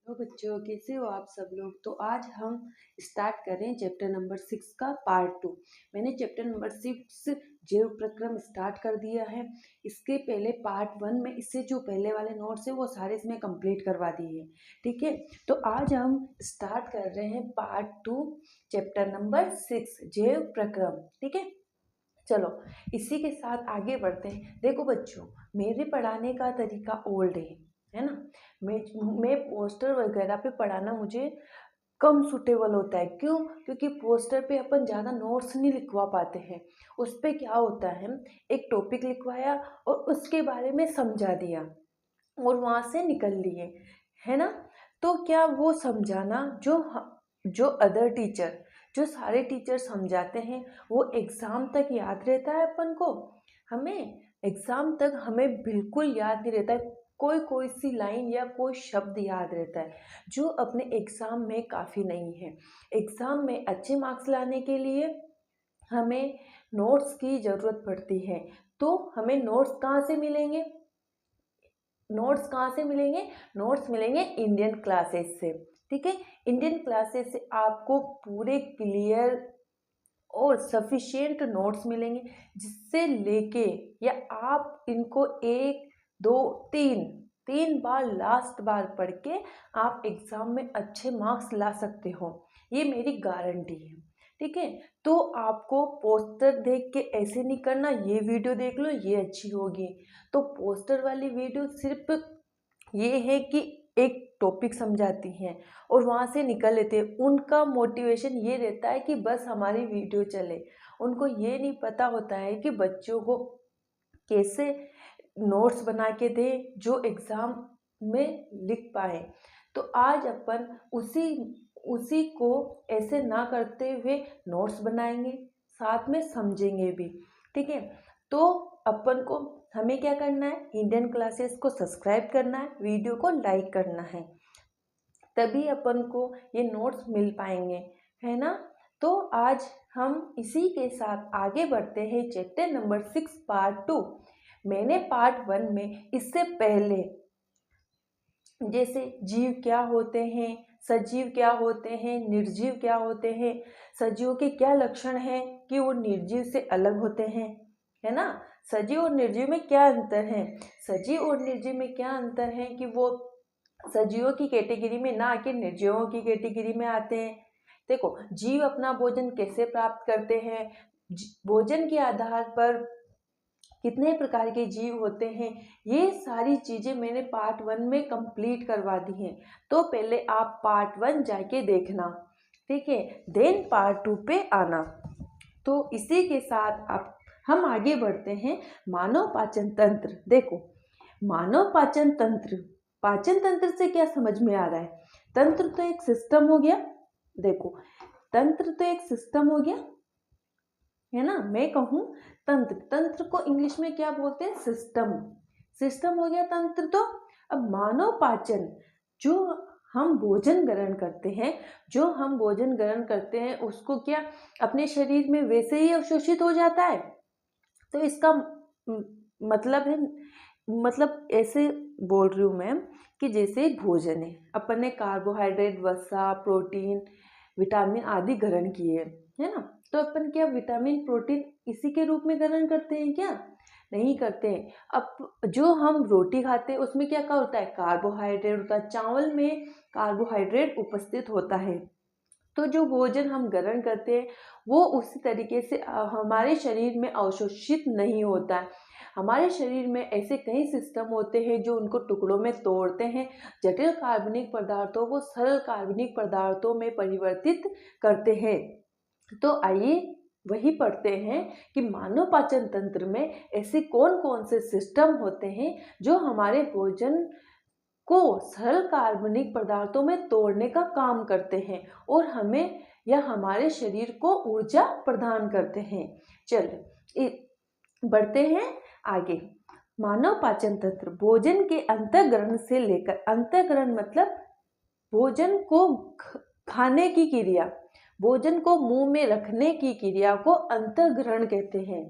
तो बच्चों कैसे हो आप सब लोग। तो आज हम स्टार्ट करें चैप्टर नंबर 6 का पार्ट 2। मैंने चैप्टर नंबर 6 जैव प्रक्रम स्टार्ट कर दिया है। इसके पहले पार्ट 1 में इससे जो पहले वाले नोट्स है वो सारे इसमें कंप्लीट करवा दिए हैं। ठीक है, तो आज हम स्टार्ट कर रहे हैं पार्ट 2 चैप्टर नंबर 6 जैव प्रक्रम। ठीक है, चलो इसी के साथ आगे बढ़ते हैं। देखो बच्चों, मेरे पढ़ाने का तरीका ओल्ड है ना। मैं पोस्टर वगैरह पे पढ़ाना मुझे कम सूटेबल होता है। क्यों? क्योंकि पोस्टर पे अपन ज़्यादा नोट्स नहीं लिखवा पाते हैं। उस पे क्या होता है, एक टॉपिक लिखवाया और उसके बारे में समझा दिया और वहाँ से निकल लिए, है ना। तो क्या वो समझाना जो अदर टीचर, जो सारे टीचर समझाते हैं वो एग्ज़ाम तक याद रहता है अपन को? हमें एग्ज़ाम तक हमें बिल्कुल याद नहीं रहता है। कोई कोई सी लाइन या कोई शब्द याद रहता है जो अपने एग्ज़ाम में काफ़ी नहीं है। एग्ज़ाम में अच्छे मार्क्स लाने के लिए हमें नोट्स की ज़रूरत पड़ती है। तो हमें नोट्स कहाँ से मिलेंगे? नोट्स कहाँ से मिलेंगे? नोट्स मिलेंगे इंडियन क्लासेस से। ठीक है, इंडियन क्लासेस से आपको पूरे क्लियर और सफिशिएंट नोट्स मिलेंगे, जिससे लेके या आप इनको एक दो तीन तीन बार लास्ट बार पढ़ के आप एग्ज़ाम में अच्छे मार्क्स ला सकते हो। ये मेरी गारंटी है। ठीक है, तो आपको पोस्टर देख के ऐसे नहीं करना ये वीडियो देख लो ये अच्छी होगी। तो पोस्टर वाली वीडियो सिर्फ ये है कि एक टॉपिक समझाती हैं और वहाँ से निकल लेते हैं। उनका मोटिवेशन ये रहता है कि बस हमारी वीडियो चले। उनको ये नहीं पता होता है कि बच्चों को कैसे नोट्स बना के दें जो एग्ज़ाम में लिख पाए। तो आज अपन उसी उसी को ऐसे ना करते हुए नोट्स बनाएंगे, साथ में समझेंगे भी। ठीक है, तो अपन को हमें क्या करना है, इंडियन क्लासेस को सब्सक्राइब करना है, वीडियो को लाइक करना है, तभी अपन को ये नोट्स मिल पाएंगे, है ना। तो आज हम इसी के साथ आगे बढ़ते हैं चैप्टर नंबर 6 पार्ट 2। मैंने पार्ट 1 में इससे पहले जैसे जीव क्या होते हैं, सजीव क्या होते हैं, निर्जीव क्या होते हैं, सजीवों के क्या लक्षण हैं कि वो निर्जीव से अलग होते हैं, है ना। सजीव और निर्जीव में क्या अंतर है? सजीव और निर्जीव में क्या अंतर है कि वो सजीवों की कैटेगरी में ना आके निर्जीवों की कैटेगरी में आते हैं। देखो, जीव अपना भोजन कैसे प्राप्त करते हैं, भोजन के आधार पर कितने प्रकार के जीव होते हैं, ये सारी चीज़ें मैंने पार्ट 1 में कंप्लीट करवा दी हैं। तो पहले आप पार्ट 1 जाके देखना, ठीक है, देन पार्ट 2 पे आना। तो इसी के साथ आप हम आगे बढ़ते हैं। मानव पाचन तंत्र। देखो, मानव पाचन तंत्र, पाचन तंत्र से क्या समझ में आ रहा है? तंत्र तो एक सिस्टम हो गया। देखो, तंत्र तो एक सिस्टम हो गया, है ना। मैं कहूँ तंत्र, तंत्र को इंग्लिश में क्या बोलते हैं? सिस्टम। सिस्टम हो गया तंत्र। तो अब मानव पाचन, जो हम भोजन ग्रहण करते हैं, जो हम भोजन ग्रहण करते हैं उसको क्या अपने शरीर में वैसे ही अवशोषित हो जाता है? तो इसका मतलब है, मतलब ऐसे बोल रही हूँ मैं कि जैसे भोजन है, अपन ने कार्बोहाइड्रेट, वसा, प्रोटीन, विटामिन आदि ग्रहण किए, है ना। तो अपन क्या विटामिन प्रोटीन इसी के रूप में ग्रहण करते हैं क्या? नहीं करते हैं। अब जो हम रोटी खाते हैं उसमें क्या क्या होता है? कार्बोहाइड्रेट होता है, चावल में कार्बोहाइड्रेट उपस्थित होता है। तो जो भोजन हम ग्रहण करते हैं वो उसी तरीके से हमारे शरीर में अवशोषित नहीं होता है। हमारे शरीर में ऐसे कई सिस्टम होते हैं जो उनको टुकड़ों में तोड़ते हैं, जटिल कार्बनिक पदार्थों को सरल कार्बनिक पदार्थों में परिवर्तित करते हैं। तो आइए वही पढ़ते हैं कि मानव पाचन तंत्र में ऐसे कौन कौन से सिस्टम होते हैं जो हमारे भोजन को सरल कार्बनिक पदार्थों में तोड़ने का काम करते हैं और हमें या हमारे शरीर को ऊर्जा प्रदान करते हैं। चलिए बढ़ते हैं आगे। मानव पाचन तंत्र भोजन के अंतःग्रहण से लेकर, अंतःग्रहण मतलब भोजन को खाने की क्रिया, भोजन को मुंह में रखने की क्रिया को अंतःग्रहण कहते हैं।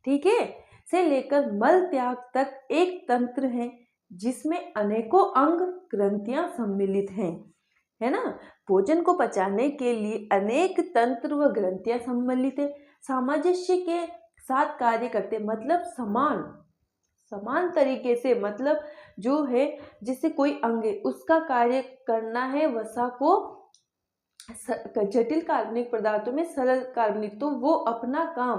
ठीक है, से लेकर मल त्याग तक एक तंत्र है जिसमें अनेकों अंग ग्रंथियां सम्मिलित हैं, है ना। भोजन को पचाने के लिए अनेक तंत्र व ग्रंथियां सम्मिलित है, सामंजस्य के साथ कार्य करते, मतलब समान समान तरीके से, मतलब जो है जिससे कोई अंग है उसका कार्य करना है वसा को जटिल कार्बनिक पदार्थों में सरल कार्बनिक, तो वो अपना काम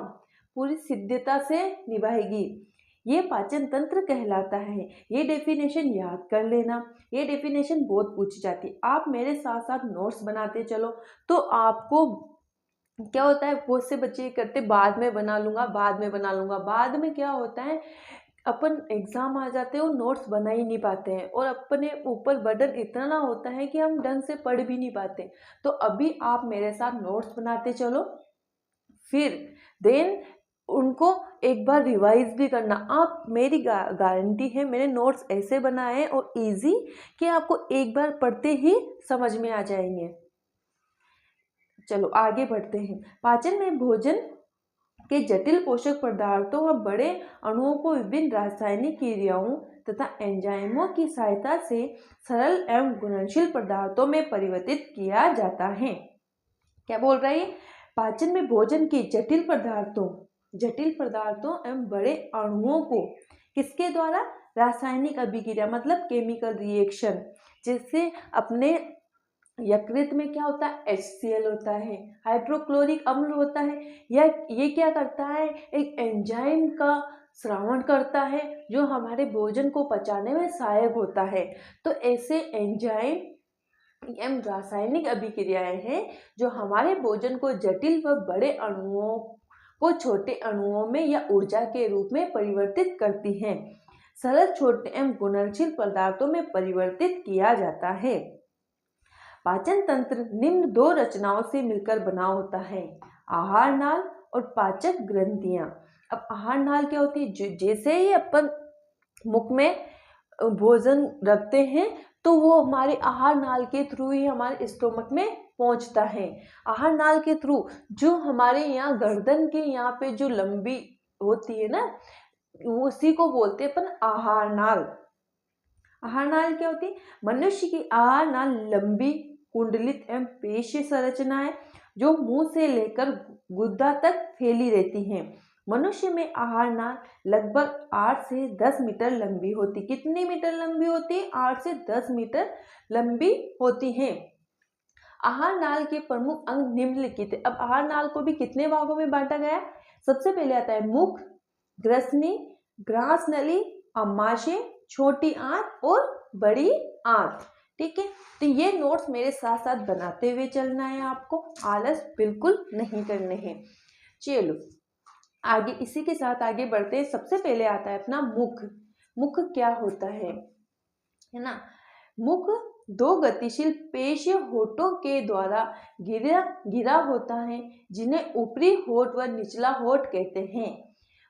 पूरी सिद्धता से निभाएगी। ये पाचन तंत्र कहलाता है। ये डेफिनेशन याद कर लेना, ये डेफिनेशन बहुत पूछी जाती है। आप मेरे साथ साथ नोट्स बनाते चलो, तो आपको क्या होता है, बहुत से बच्चे करते बाद में बना लूंगा, बाद में बना लूंगा, बाद में क्या होता है अपन एग्जाम आ जाते हैं और नोट्स बना ही नहीं पाते हैं, और अपने ऊपर बर्डन इतना होता है कि हम ढंग से पढ़ भी नहीं पाते। तो अभी आप मेरे साथ नोट्स बनाते चलो, फिर देन उनको एक बार रिवाइज भी करना। आप मेरी गारंटी है, मैंने नोट्स ऐसे बनाए हैं और इजी कि आपको एक बार पढ़ते ही समझ में आ जाएंगे। चलो आगे बढ़ते हैं। पाचन में भोजन के जटिल पोषक पदार्थों व बड़े अणुओं को विभिन्न रासायनिक क्रियाओं तथा एंजाइमों की सहायता से सरल एवं घुलनशील पदार्थों में परिवर्तित किया जाता है। क्या बोल रहा है? पाचन में भोजन के जटिल पदार्थों एवं बड़े अणुओं को किसके द्वारा? रासायनिक अभिक्रिया, मतलब केमिकल रिएक्शन, जिससे अपने यकृत में क्या होता है, HCl होता है, हाइड्रोक्लोरिक अम्ल होता है, या ये क्या करता है, एक एंजाइम का श्रावण करता है जो हमारे भोजन को पचाने में सहायक होता है। तो ऐसे एंजाइम रासायनिक अभिक्रियाएं हैं जो हमारे भोजन को जटिल व बड़े अणुओं को छोटे अणुओं में या ऊर्जा के रूप में परिवर्तित करती हैं। सरल छोटे एवं घुलनशील पदार्थों में परिवर्तित किया जाता है। पाचन तंत्र निम्न दो रचनाओं से मिलकर बना होता है, आहार नाल और पाचक ग्रंथियां। अब आहार नाल क्या होती है? जैसे ही अपन मुख में भोजन रखते हैं तो वो हमारे आहार नाल के थ्रू ही हमारे स्टोमक में पहुंचता है। आहार नाल के थ्रू जो हमारे यहाँ गर्दन के यहाँ पे जो लंबी होती है ना, उसी को बोलते हैं अपन आहार नाल। आहार नाल क्या होती है? मनुष्य की आहार नाल लंबी कुंडलित एवं पेशीय संरचना है जो मुंह से लेकर गुद्दा तक फैली रहती है। मनुष्य में आहार नाल लगभग 8 से 10 मीटर लंबी होती। कितनी मीटर लंबी होती है? 8 से 10 मीटर लंबी होती है। आहार नाल के प्रमुख अंग निम्नलिखित है। अब आहार नाल को भी कितने भागों में बांटा गया? सबसे पहले आता है मुख, ग्रसनी, ग्रास नली, अमाशय, छोटी आंत और बड़ी आंत। ठीक है, तो ये नोट्स मेरे साथ साथ बनाते हुए चलना है, आपको आलस बिल्कुल नहीं करने हैं। चलो आगे, इसी के साथ आगे बढ़ते हैं। सबसे पहले आता है अपना मुख। मुख क्या होता है ना? मुख दो गतिशील पेशीय होठों के द्वारा घिरा होता है, जिन्हें ऊपरी होठ व निचला होठ कहते हैं।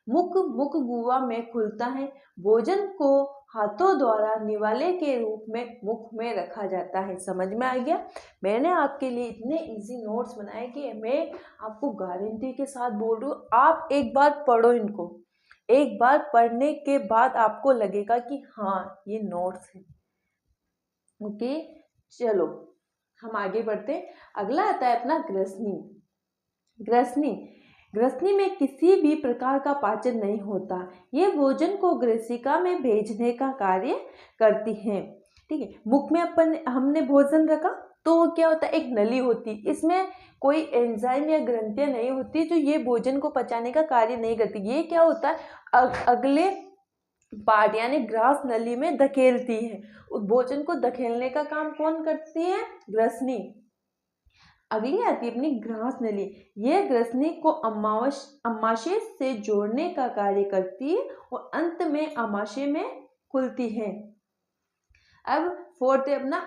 मुख गुहा में खुलता है। भोजन को हाथों द्वारा निवाले के रूप में मुख में रखा जाता है। समझ में आ गया? मैंने आपके लिए इतने इजी नोट्स बनाए कि मैं आपको गारंटी के साथ बोल रही हूँ, आप एक बार पढ़ो इनको। एक बार पढ़ने के बाद आपको लगेगा कि हाँ ये नोट्स है। ओके, चलो हम आगे बढ़ते हैं। अगला आता है अपना ग्रसनी में किसी भी प्रकार का पाचन नहीं होता। ये भोजन को ग्रसिका में भेजने का कार्य करती है। ठीक है, मुख में हमने भोजन रखा तो वो क्या होता है, एक नली होती, इसमें कोई एंजाइम या ग्रंथियां नहीं होती जो ये भोजन को पचाने का कार्य नहीं करती। ये क्या होता है, अगले पार्ट यानी ग्रास नली में धकेलती है। उस भोजन को धकेलने का काम कौन करती है? ग्रसनी। अगली आती है अपनी ग्रास नली। यह ग्रसनी को अमाशय से जोड़ने का कार्य करती है और अंत में अमाशय में खुलती है। अब फोर्थ है अपना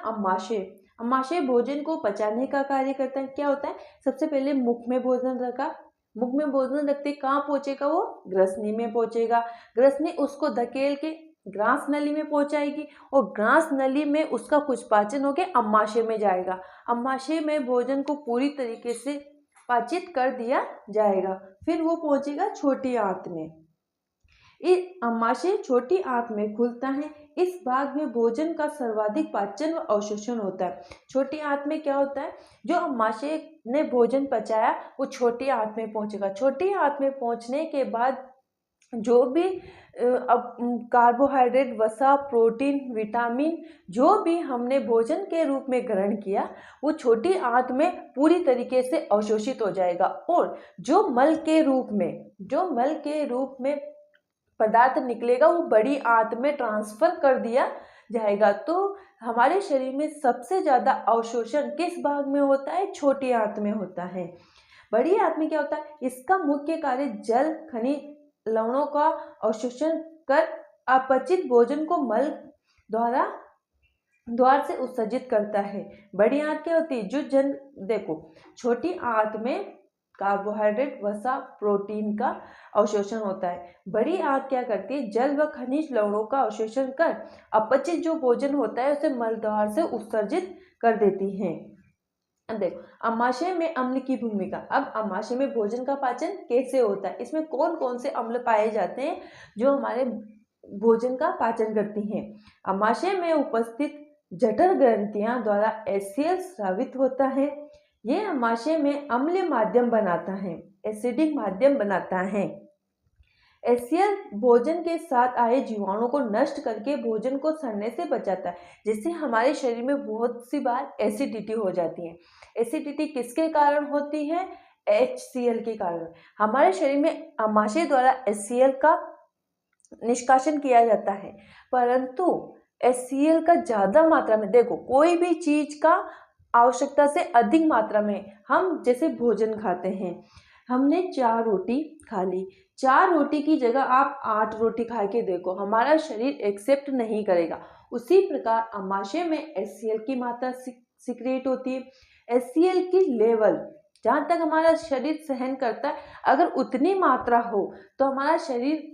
अमाशय भोजन को पचाने का कार्य करता है। क्या होता है, सबसे पहले मुख में भोजन रखा, मुख में भोजन रखते कहाँ पहुंचेगा? वो ग्रसनी में पहुंचेगा। ग्रसनी उसको धकेल के ग्रास नली में पहुंचाएगी और ग्रास नली में उसका कुछ पाचन होकर अमाशय में जाएगा। अमाशय में भोजन को पूरी तरीके से पाचित कर दिया जाएगा, फिर वो पहुंचेगा छोटी आंत में। इस अमाशय छोटी आंत में खुलता है। इस भाग में भोजन का सर्वाधिक पाचन व अवशोषण होता है। छोटी आंत में क्या होता है, जो अमाशय ने भोजन पचाया वो छोटी आंत में पहुंचेगा। छोटी आंत में पहुंचने के बाद जो भी अब कार्बोहाइड्रेट, वसा, प्रोटीन, विटामिन जो भी हमने भोजन के रूप में ग्रहण किया वो छोटी आंत में पूरी तरीके से अवशोषित हो जाएगा, और जो मल के रूप में पदार्थ निकलेगा वो बड़ी आंत में ट्रांसफर कर दिया जाएगा। तो हमारे शरीर में सबसे ज़्यादा अवशोषण किस भाग में होता है? छोटी आंत में होता है। बड़ी आंत में क्या होता है? इसका मुख्य कार्य जल, खनिज, लवणों का अवशोषण कर अपचित भोजन को मल द्वार से उत्सर्जित करता है। बड़ी आंत क्या होती है? देखो, छोटी आंत में कार्बोहाइड्रेट, वसा, प्रोटीन का अवशोषण होता है। बड़ी आंत क्या करती है? जल व खनिज लवणों का अवशोषण कर अपचित जो भोजन होता है उसे मल द्वार से उत्सर्जित कर देती है। अब देखो, अमाशय में अम्ल की भूमिका। अब अमाशय में भोजन का पाचन कैसे होता है? इसमें कौन कौन से अम्ल पाए जाते हैं जो हमारे भोजन का पाचन करती हैं? अमाशय में उपस्थित जठर ग्रंथियां द्वारा HCl स्रावित होता है। यह अमाशय में अम्लीय माध्यम बनाता है, एसिडिक माध्यम बनाता है। HCl भोजन के साथ आए जीवाणुओं को नष्ट करके भोजन को सड़ने से बचाता है, जिससे हमारे शरीर में बहुत सी बार एसिडिटी हो जाती है। एसिडिटी किसके कारण होती है? HCl के कारण। हमारे शरीर में अमाशय द्वारा HCl का निष्कासन किया जाता है, परंतु HCl का ज़्यादा मात्रा में, देखो कोई भी चीज़ का आवश्यकता से अधिक मात्रा में, हम जैसे भोजन खाते हैं, हमने 4 रोटी खा ली, 4 रोटी की जगह आप 8 रोटी खा के देखो, हमारा शरीर एक्सेप्ट नहीं करेगा। उसी प्रकार अमाशय में HCl की मात्रा सिक्रेट होती है। HCl की लेवल जहाँ तक हमारा शरीर सहन करता है, अगर उतनी मात्रा हो तो हमारा शरीर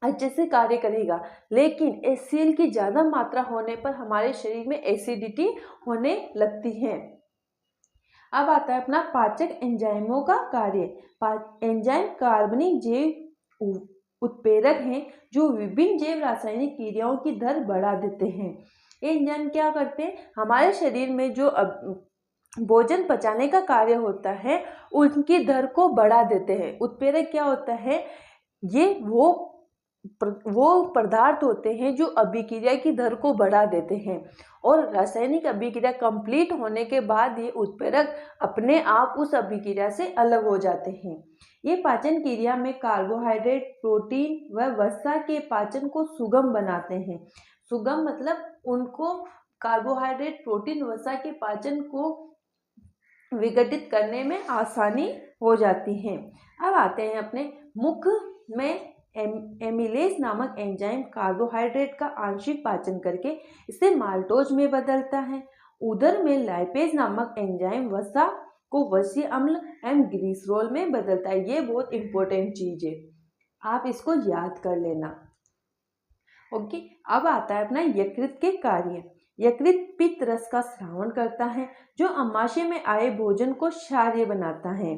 अच्छे से कार्य करेगा, लेकिन HCl की ज़्यादा मात्रा होने पर हमारे शरीर में एसिडिटी होने लगती है। अब आता है अपना पाचक एंजाइमों का कार्य। एंजाइम कार्बनिक जैव उत्प्रेरक हैं जो विभिन्न जैव रासायनिक क्रियाओं की दर बढ़ा देते हैं। एंजाइम क्या करते हैं? हमारे शरीर में जो भोजन पचाने का कार्य होता है उनकी दर को बढ़ा देते हैं। उत्प्रेरक क्या होता है? ये वो पदार्थ होते हैं जो अभिक्रिया की दर को बढ़ा देते हैं, और रासायनिक अभिक्रिया कंप्लीट होने के बाद ये उत्प्रेरक अपने आप उस अभिक्रिया से अलग हो जाते हैं। ये पाचन क्रिया में कार्बोहाइड्रेट, प्रोटीन व वसा के पाचन को सुगम बनाते हैं। सुगम मतलब उनको कार्बोहाइड्रेट, प्रोटीन, वसा के पाचन को विघटित करने में आसानी हो जाती है। अब आते हैं अपने मुख में एमिलेज नामक एंजाइम कार्बोहाइड्रेट का आंशिक पाचन करके इसे माल्टोज में बदलता है। उदर में लाइपेज नामक एंजाइम वसा को वसीय अम्ल एवं ग्लिसरॉल में बदलता है। ये बहुत इंपॉर्टेंट चीज है, आप इसको याद कर लेना। ओके, अब आता है अपना यकृत के कार्य। यकृत पित्त रस का स्रावन करता है जो अमाशय में आए भोजन को क्षारीय बनाता है।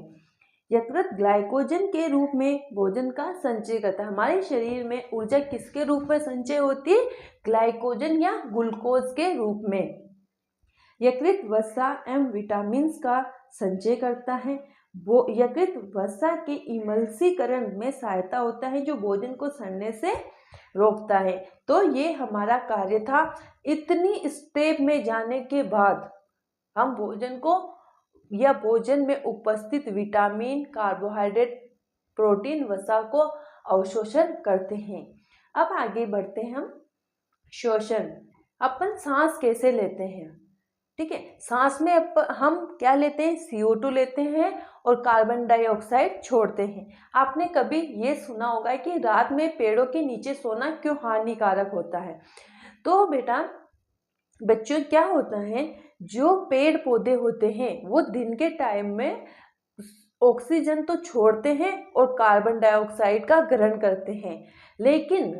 यकृत ग्लाइकोजन के रूप में भोजन का संचय करता है। हमारे शरीर में ऊर्जा किसके रूप में संचय होती है? ग्लाइकोजन या ग्लूकोज के रूप में। यकृत वसा एवं विटामिन का संचय करता है। वो यकृत वसा के इमल्सीकरण में सहायता होता है जो भोजन को सड़ने से रोकता है। तो ये हमारा कार्य था। इतनी स्टेप में जाने के बाद हम भोजन को या भोजन में उपस्थित विटामिन, कार्बोहाइड्रेट, प्रोटीन, वसा को अवशोषण करते हैं। अब आगे बढ़ते हैं हम श्वसन। अपन सांस कैसे लेते हैं? ठीक है, सांस में हम क्या लेते हैं? CO2 लेते हैं और कार्बन डाइऑक्साइड छोड़ते हैं। आपने कभी ये सुना होगा कि रात में पेड़ों के नीचे सोना क्यों हानिकारक होता है? तो बेटा बच्चों क्या होता है, जो पेड़ पौधे होते हैं वो दिन के टाइम में ऑक्सीजन तो छोड़ते हैं और कार्बन डाइऑक्साइड का ग्रहण करते हैं, लेकिन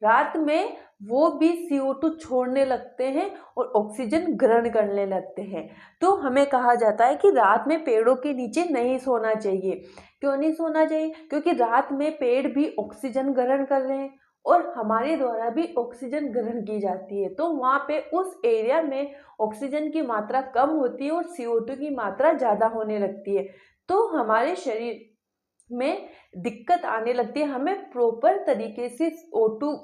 रात में वो भी CO2 छोड़ने लगते हैं और ऑक्सीजन ग्रहण करने लगते हैं। तो हमें कहा जाता है कि रात में पेड़ों के नीचे नहीं सोना चाहिए। क्यों नहीं सोना चाहिए? क्योंकि रात में पेड़ भी ऑक्सीजन ग्रहण कर रहे हैं और हमारे द्वारा भी ऑक्सीजन ग्रहण की जाती है, तो वहाँ पे उस एरिया में ऑक्सीजन की मात्रा कम होती है और CO2 की मात्रा ज़्यादा होने लगती है, तो हमारे शरीर में दिक्कत आने लगती है, हमें प्रॉपर तरीके से O2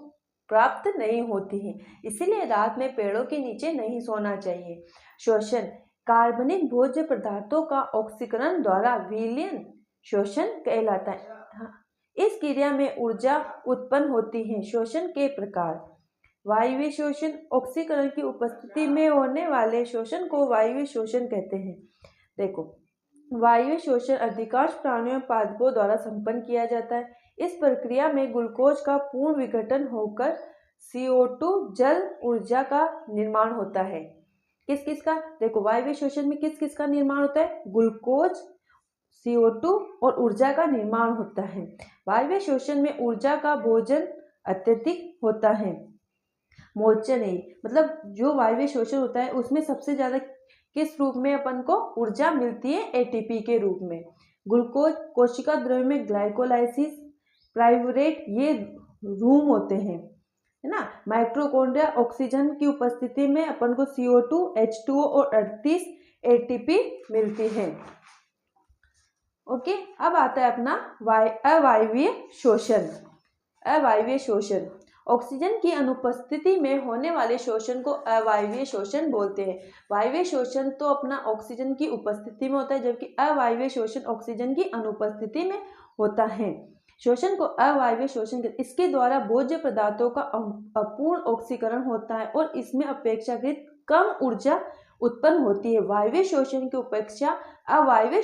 प्राप्त नहीं होती है। इसीलिए रात में पेड़ों के नीचे नहीं सोना चाहिए। शोषण, कार्बनिक भोज्य पदार्थों का ऑक्सीकरण द्वारा विलयन शोषण कहलाता है। हाँ, इस क्रिया में ऊर्जा उत्पन्न होती है। शोषण के प्रकार, वायवीय शोषण, ऑक्सीकरण की उपस्थिति में होने वाले शोषण को वायवीय शोषण कहते हैं। देखो, वायवीय शोषण अधिकांश प्राणियों पादपों द्वारा संपन्न किया जाता है। इस प्रक्रिया में ग्लूकोज का पूर्ण विघटन होकर CO2 जल ऊर्जा का निर्माण होता है। किस किस का, देखो वायवीय शोषण में किस किस का निर्माण होता है, ग्लूकोज, CO2 और ऊर्जा का निर्माण होता है। वायवीय शोषण में ऊर्जा का भोजन अत्यधिक होता है। मोचन है, मतलब जो वायवीय शोषण होता है उसमें सबसे ज्यादा किस रूप में अपन को ऊर्जा मिलती है, ATP के रूप में। ग्लूकोज कोशिका द्रव्य में ग्लाइकोलाइसिस, पाइरूवेट ये रूम होते हैं, है ना। माइटोकॉन्ड्रिया ऑक्सीजन की उपस्थिति में अपन को CO2, H2O और 38 ATP मिलती है। ओके, अब आता है अपना अवायवीय शोषण। अवायवीय शोषण, ऑक्सीजन की अनुपस्थिति में होने वाले शोषण को अवायवीय शोषण बोलते हैं। वायवीय शोषण तो अपना ऑक्सीजन की उपस्थिति में होता है, जबकि अवायवीय शोषण ऑक्सीजन की अनुपस्थिति में होता है। शोषण को अवायवीय शोषण, इसके द्वारा भोज्य पदार्थों का अपूर्ण ऑक्सीकरण होता है और इसमें अपेक्षाकृत कम ऊर्जा उत्पन्न होती है। वायवीय शोषण की अपेक्षा अवायवीय